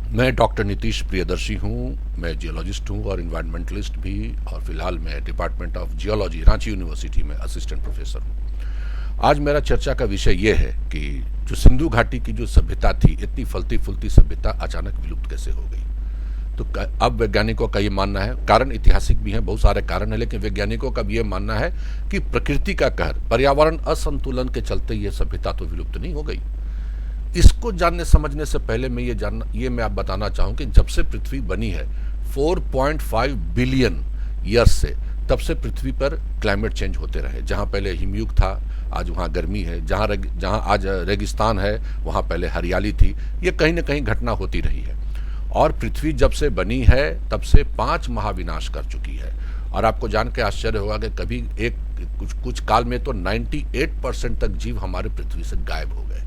मैं डॉक्टर नीतीश प्रियदर्शी हूँ। मैं जियोलॉजिस्ट हूँ और इन्वायरमेंटलिस्ट भी, और फिलहाल मैं department of geology Ranchi university में असिस्टेंट प्रोफेसर हूँ। आज मेरा चर्चा का विषय यह है कि जो सिंधु घाटी की जो सभ्यता थी, इतनी फलती फूलती सभ्यता अचानक विलुप्त कैसे हो गई। तो अब वैज्ञानिकों का ये मानना है, कारण ऐतिहासिक भी हैं, बहुत सारे कारण हैं, लेकिन वैज्ञानिकों का भी ये मानना है कि प्रकृति का कहर, पर्यावरण असंतुलन के चलते ये सभ्यता तो विलुप्त नहीं हो गई। इसको जानने समझने से पहले मैं आप बताना चाहूँ कि जब से पृथ्वी बनी है 4.5 बिलियन ईयर्स से, तब से पृथ्वी पर क्लाइमेट चेंज होते रहे। जहाँ पहले हिमयुग था, आज वहाँ गर्मी है। जहाँ आज रेगिस्तान है, वहाँ पहले हरियाली थी। ये कहीं ना कहीं घटना होती रही है। और पृथ्वी जब से बनी है तब से 5 महाविनाश कर चुकी है। और आपको जान के आश्चर्य होगा कि कभी कुछ काल में तो 98% तक जीव हमारे पृथ्वी से गायब हो गए।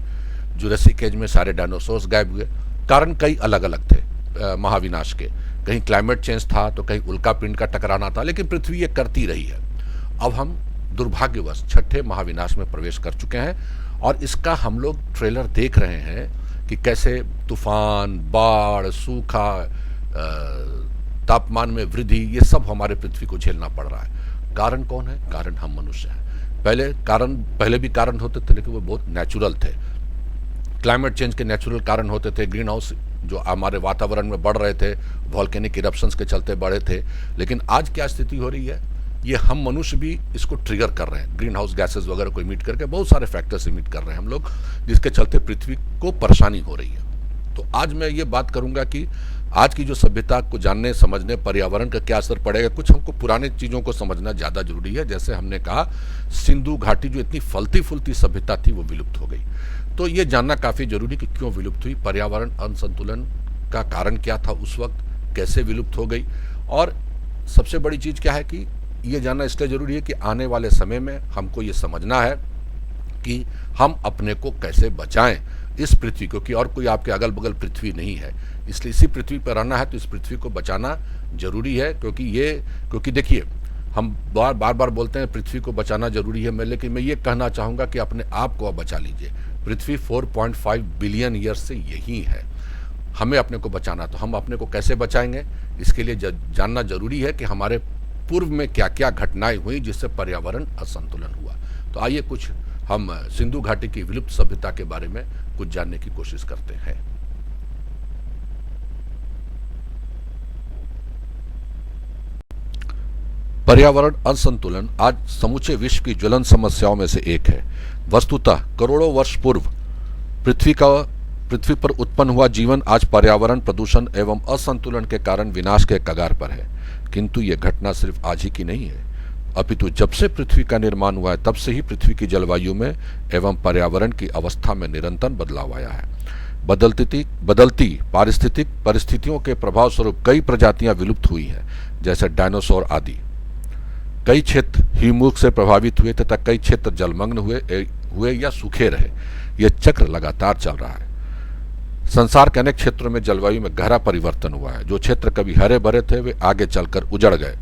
जुरासिक एज में सारे डायनासोर्स गायब हुए। कारण कई अलग अलग थे महाविनाश के। कहीं क्लाइमेट चेंज था, तो कहीं उल्का पिंड का टकराना था, लेकिन पृथ्वी ये करती रही है। अब हम दुर्भाग्यवश 6ठे महाविनाश में प्रवेश कर चुके हैं, और इसका हम लोग ट्रेलर देख रहे हैं कि कैसे तूफान, बाढ़, सूखा, तापमान में वृद्धि, ये सब हमारे पृथ्वी को झेलना पड़ रहा है। कारण कौन है? कारण हम मनुष्य हैं। पहले भी कारण होते थे, लेकिन वो बहुत नेचुरल थे। क्लाइमेट चेंज के नेचुरल कारण होते थे, ग्रीन हाउस जो हमारे वातावरण में बढ़ रहे थे, वॉल्केनिक इरप्शंस के चलते बढ़े थे। लेकिन आज क्या स्थिति हो रही है, ये हम मनुष्य भी इसको ट्रिगर कर रहे हैं। ग्रीन हाउस गैसेज वगैरह को इमिट करके बहुत सारे फैक्टर्स इमिट कर रहे हैं हम लोग, जिसके चलते पृथ्वी को परेशानी हो रही है। तो आज मैं ये बात करूंगा कि आज की जो सभ्यता को जानने समझने, पर्यावरण का क्या असर पड़ेगा। कुछ हमको पुराने चीज़ों को समझना ज़्यादा जरूरी है। जैसे हमने कहा, सिंधु घाटी जो इतनी फलती फूलती सभ्यता थी, वो विलुप्त हो गई। तो ये जानना काफ़ी जरूरी कि क्यों विलुप्त हुई, पर्यावरण असंतुलन का कारण क्या था उस वक्त, कैसे विलुप्त हो गई। और सबसे बड़ी चीज़ क्या है कि ये जानना इसलिए ज़रूरी है कि आने वाले समय में हमको ये समझना है कि हम अपने को कैसे बचाएं इस पृथ्वी को, कि और कोई आपके अगल बगल पृथ्वी नहीं है। इसलिए इसी पृथ्वी पर रहना है, तो इस पृथ्वी को बचाना जरूरी है। क्योंकि देखिए, हम बार बार बोलते हैं पृथ्वी को बचाना जरूरी है, लेकिन मैं ये कहना चाहूँगा कि अपने आप को बचा लीजिए। पृथ्वी 4.5 बिलियन ईयर से यही है। हमें अपने को बचाना, तो हम अपने को कैसे बचाएंगे, इसके लिए जानना जरूरी है कि हमारे पूर्व में क्या क्या घटनाएं हुई जिससे पर्यावरण असंतुलन हुआ। तो आइए कुछ हम सिंधु घाटी की विलुप्त सभ्यता के बारे में कुछ जानने की कोशिश करते हैं। पर्यावरण असंतुलन आज समूचे विश्व की ज्वलन समस्याओं में से एक है। वस्तुतः करोड़ों वर्ष पूर्व पृथ्वी पर उत्पन्न हुआ जीवन आज पर्यावरण प्रदूषण एवं असंतुलन के कारण विनाश के कगार पर है। किंतु यह घटना सिर्फ आज ही की नहीं है, अपितु जब से पृथ्वी का निर्माण हुआ है, तब से ही पृथ्वी की जलवायु में एवं पर्यावरण की अवस्था में निरंतर बदलाव आया है। बदलती पारिस्थितिक परिस्थितियों के प्रभाव स्वरूप कई प्रजातियां विलुप्त हुई हैं, जैसे डायनासोर आदि। कई क्षेत्र हिमयुग से प्रभावित हुए तथा कई क्षेत्र जलमग्न हुए या सूखे रहे। यह चक्र लगातार चल रहा है। संसार के अनेक क्षेत्रों में जलवायु में गहरा परिवर्तन हुआ है। जो क्षेत्र कभी हरे भरे थे, वे आगे चलकर उजड़ गए।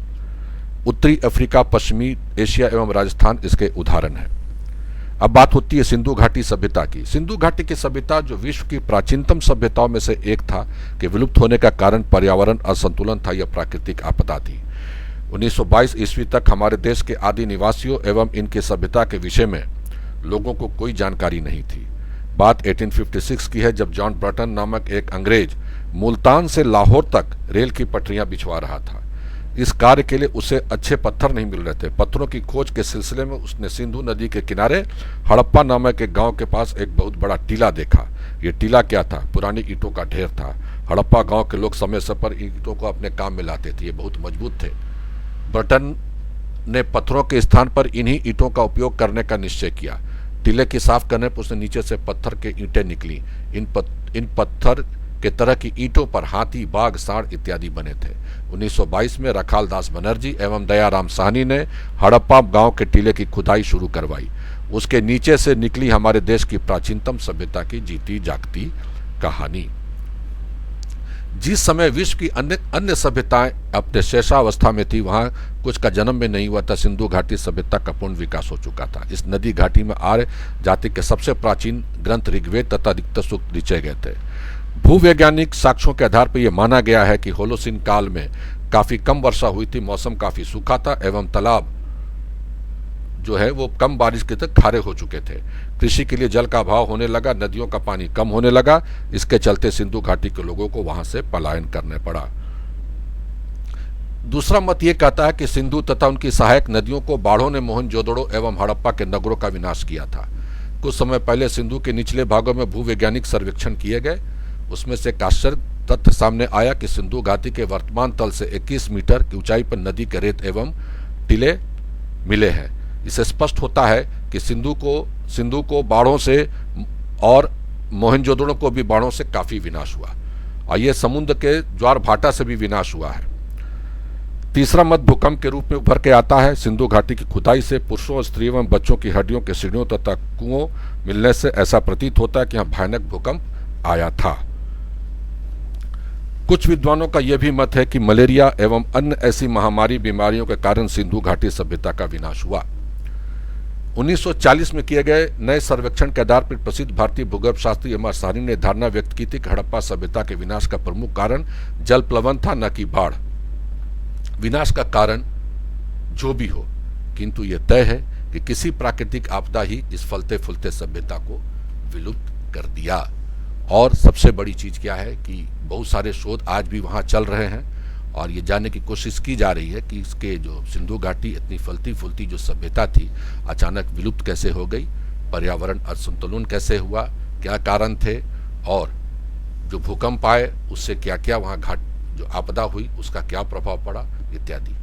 उत्तरी अफ्रीका, पश्चिमी एशिया एवं राजस्थान इसके उदाहरण हैं। अब बात होती है सिंधु घाटी सभ्यता की। सिंधु घाटी की सभ्यता, जो विश्व की प्राचीनतम सभ्यताओं में से एक था, के विलुप्त होने का कारण पर्यावरण असंतुलन था। यह प्राकृतिक आपदा थी। 1922 ईस्वी तक हमारे देश के आदि निवासियों एवं इनकी सभ्यता के विषय में लोगों को कोई जानकारी नहीं थी। बात 1856 की है, जब जॉन ब्रटन नामक एक अंग्रेज मुल्तान से लाहौर तक रेल की पटरियां बिछवा रहा था। इस कार्य के लिए उसे अच्छे पत्थर नहीं मिल रहे थे। पत्थरों की खोज के सिलसिले में उसने सिंधु नदी के किनारे हड़प्पा नामक एक गांव के पास एक बहुत बड़ा टीला देखा। ये टीला क्या था? पुरानी ईंटों का ढेर था। हड़प्पा गांव के लोग समय समय पर ईंटों को अपने काम में लाते थे। ये बहुत मजबूत थे। ब्रटन ने पत्थरों के स्थान पर इन्हीं ईंटों का उपयोग करने का निश्चय किया। टीले की साफ करने पर उसने नीचे से पत्थर के ईंटें निकली। इन पत्थर के तरह की ईंटों पर हाथी, बाघ, सांड इत्यादि बने थे। 1922 में रखाल दास बनर्जी एवं दयाराम साहनी ने हड़प्पा गांव के टीले की खुदाई शुरू करवाई। उसके नीचे से निकली हमारे देश की प्राचीनतम सभ्यता की जीती जागती कहानी। जिस समय विश्व की अन्य सभ्यताएं अपने शेषावस्था में थी, वहां कुछ का जन्म भी नहीं हुआ था, सिंधु घाटी सभ्यता का पूर्ण विकास हो चुका था। इस नदी घाटी में आर्य जाति के सबसे प्राचीन ग्रंथ ऋग्वेद तथा अधिकतर सूक्त लिखे गए थे। भूवैज्ञानिक साक्ष्यों के आधार पर यह माना गया है कि होलोसिन काल में काफी कम वर्षा हुई थी, मौसम काफी सूखा था एवं तालाब जो है वो कम बारिश के तक खारे हो चुके थे। कृषि के लिए जल का अभाव होने लगा, नदियों का पानी कम होने लगा। इसके चलते सिंधु घाटी के लोगों को वहां से पलायन करने पड़ा। दूसरा मत यह कहता है कि सिंधु तथा उनकी सहायक नदियों को बाढ़ों ने मोहनजोदड़ो एवं हड़प्पा के नगरों का विनाश किया था। कुछ समय पहले सिंधु के निचले भागों में भूवैज्ञानिक सर्वेक्षण किए गए। उसमें से एक आश्चर्य तथ्य सामने आया कि सिंधु घाटी के वर्तमान तल से 21 मीटर की ऊंचाई पर नदी के रेत एवं टीले मिले हैं। इससे स्पष्ट होता है कि सिंधु को बाढ़ों से और मोहनजोदड़ो को भी बाढ़ों से काफी विनाश हुआ और यह समुद्र के ज्वार भाटा से भी विनाश हुआ है। तीसरा मत भूकंप के रूप में उभर के आता है। सिंधु घाटी की खुदाई से पुरुषों, स्त्रियों एवं बच्चों की हड्डियों के सीढ़ियों तथा कुओं मिलने से ऐसा प्रतीत होता है कि यहाँ भयानक भूकंप आया था। कुछ विद्वानों का यह भी मत है कि मलेरिया एवं अन्य ऐसी महामारी बीमारियों के कारण सिंधु घाटी सभ्यता का विनाश हुआ। 1940 में किए गए नए सर्वेक्षण के आधार पर प्रसिद्ध भारतीय भूगर्भ शास्त्री एम आर साहनी ने धारणा व्यक्त की थी कि हड़प्पा सभ्यता के विनाश का प्रमुख कारण जल प्लवन था, न कि बाढ़। विनाश का कारण जो भी हो, किंतु यह तय है कि किसी प्राकृतिक आपदा ही इस फलते फूलते सभ्यता को विलुप्त कर दिया। और सबसे बड़ी चीज क्या है कि बहुत सारे शोध आज भी वहां चल रहे हैं और ये जानने की कोशिश की जा रही है कि इसके जो सिंधु घाटी इतनी फलती फूलती जो सभ्यता थी अचानक विलुप्त कैसे हो गई, पर्यावरण असंतुलन कैसे हुआ, क्या कारण थे और जो भूकंप आए उससे क्या क्या वहाँ घाट जो आपदा हुई उसका क्या प्रभाव पड़ा इत्यादि।